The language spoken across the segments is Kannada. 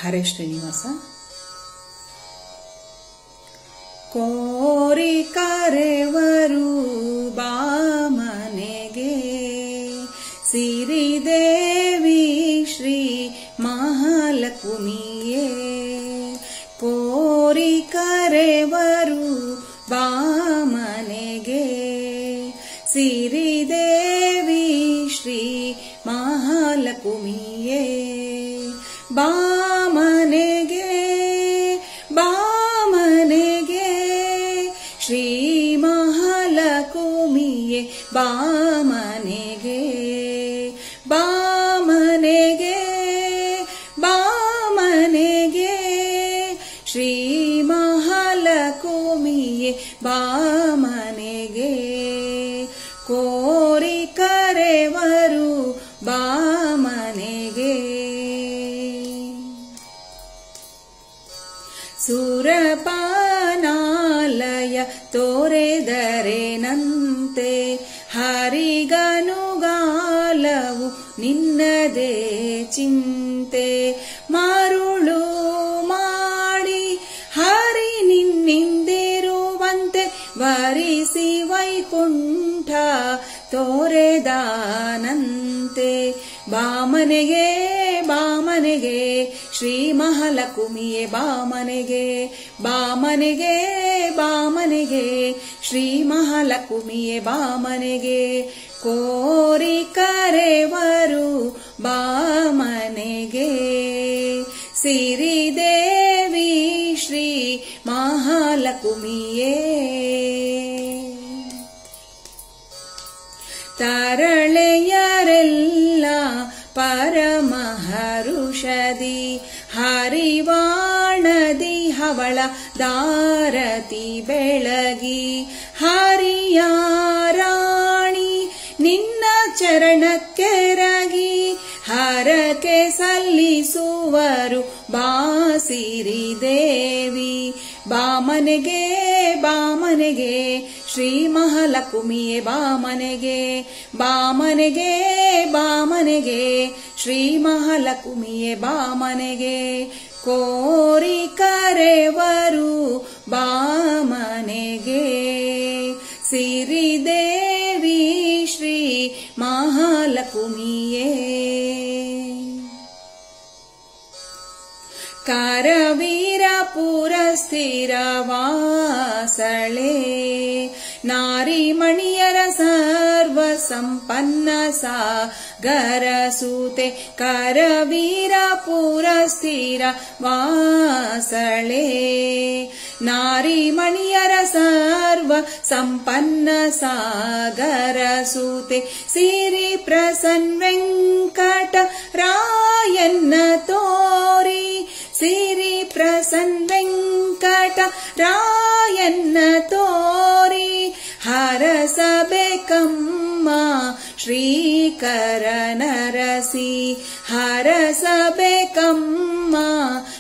ಹರೇ ಶ್ರೀನಿವಾಸ. ಕೋರಿ ಕರೆವರು ಬಾಮನೆಗೆ ಸಿರಿದೇವಿ ಶ್ರೀ ಮಹಾಲಕ್ಷ್ಮಿಯೇ. ಕೋರಿ ಕರೆವರು ಬಾಮನೆಗೆ ಸಿರಿದೇವಿ ಶ್ರೀ ಮಹಾಲಕ್ಷ್ಮಿಯೇ. ಬಾಮನೆಗೆ ಬಾಮನೆಗೆ ಶ್ರೀ ಮಹಾಲಕ್ಷ್ಮಿಯೇ. ಬಾಮನೆಗೆ ಬಾಮನೆಗೆ ಬಾಮನೆಗೆ ಶ್ರೀ ಮಹಾಲಕ್ಷ್ಮಿಯೇ. ಬಾಮನೆಗೆ ಕೋರಿ ಕರೆವರು ಬಾಮನೆಗೆ. ಸುರಪಾನಾಲಯ ತೋರೆದರೆನಂತೆ ಹರಿಗನುಗಾಲವು ನಿನ್ನದೇ ಚಿಂತೆ. ಮರುಳು ಮಾಡಿ ಹರಿ ನಿನ್ನಿಂದಿರುವಂತೆ ವರಿಸಿ ವೈಕುಂಠ ತೋರೆದಾನಂತೆ. ಬಾಮನೆಗೆ ಬಾಮನೆಗೆ ಶ್ರೀ ಮಹಾಲಕ್ಷ್ಮಿಯೇ. ಬಾಮನೆಗೆ ಬಾಮನೆಗೆ ಬಾಮನೆಗೆ ಶ್ರೀ ಮಹಾಲಕ್ಷ್ಮಿಯೇ. ಬಾಮನೆಗೆ ಕೋರಿ ಕರೆವರು ಬಾಮನೆಗೆ ಸಿರಿದೇವಿ ಶ್ರೀ ಮಹಾಲಕ್ಷ್ಮಿಯೇ. ತರಳೆಯರೆಲ್ಲ ಪರಮಹರುಷದಿ ಹರಿವಾಣದಿ ಹವಳ ದಾರತಿ ಬೆಳಗಿ. ಹರಿಯಾರಾಣಿ ನಿನ್ನ ಚರಣಕ್ಕೆರಗಿ ಹರಕೆ ಸಲ್ಲಿಸುವರು ಬಾಸಿರಿ ದೇವಿ. ಬಾಮನೆಗೆ ಬಾಮನೆಗೆ ಶ್ರೀ ಮಹಾಲಕ್ಷ್ಮಿಯೇ. ಬಾಮನೆಗೆ ಬಾಮನೆಗೆ ಬಾಮನೆಗೆ ಶ್ರೀ ಮಹಾಲಕ್ಷ್ಮಿಯೇ. ಬಾಮನೆಗೆ ಕೋರಿ ಕರೆವರು ಬಾಮನೆಗೆ ಸಿರಿದೇವಿ ಶ್ರೀ ಮಹಾಲಕ್ಷ್ಮಿಯೇ. ಕರವೀರಪುರ ಸ್ಥಿರವಾಸಳೆ ನಾರಿಮಣಿಯರ ಸರ್ವ ಸಂಪನ್ನ ಸಾಗರ ಸೂತೆ. ಕರವೀರಪುರ ಸ್ಥಿರವಾಸಳೆ ನಾರಿಮಣಿಯರ ಸರ್ವ ಸಂಪನ್ನ ಸಾಗರ ಸೂತೆ. ಸಿರಿ ಪ್ರಸನ್ನ ವೆಂಕಟ ರಾಯನ್ನ ತೋರಿ ಸಿರಿ ಪ್ರಸನ್ನ ವೆಂಕಟ ರಾಯನ್ನ ತೋರಿ ಹರಸಬೇಕಮ್ಮ ಶ್ರೀಕರ ನರಸಿ. ಹರಸಬೇಕಮ್ಮ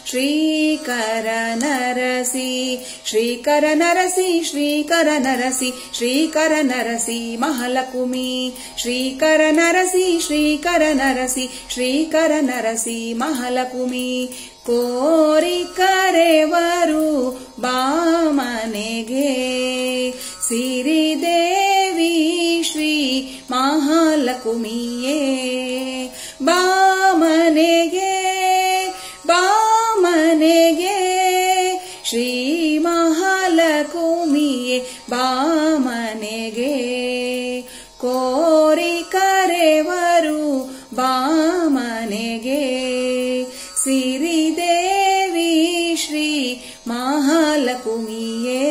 ಶ್ರೀಕರ ನರಸಿ. ಶ್ರೀಕರ ನರಸಿ ಶ್ರೀಕರ ನರಸಿ ಶ್ರೀಕರ ನರಸಿ ಮಹಾಲಕ್ಷ್ಮಿ. ಶ್ರೀಕರ ನರಸಿ ಶ್ರೀಕರ ನರಸಿ ಶ್ರೀಕರ ನರಸಿ ಮಹಾಲಕ್ಷ್ಮಿ. ಕೋರಿ ಕರೆವರು ಬಾಮನೆಗೆ ಸಿರಿದೇವಿ ಶ್ರೀ ಮಹಾಲಕ್ಷ್ಮಿಯೇ. ಬಾಮನೆಗೆ ಬಾಮನೆಗೆ ಶ್ರೀ ಮಹಾಲಕ್ಷ್ಮಿಯೇ. ಬಾಮನೆಗೆ ಕೋರಿ ಕರೆವರು ಬಾಮನೆಗೆ ಸಿರಿದೇವಿ ಶ್ರೀ ಮಹಾಲಕ್ಷ್ಮಿಯೇ.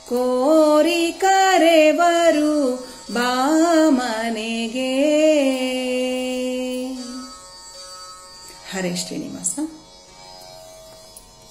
ಕೋರಿ ಕರೆವರು ಬಾಮನೆಗೆ. ಹರೇ ಶ್ರೀನಿವಾಸ.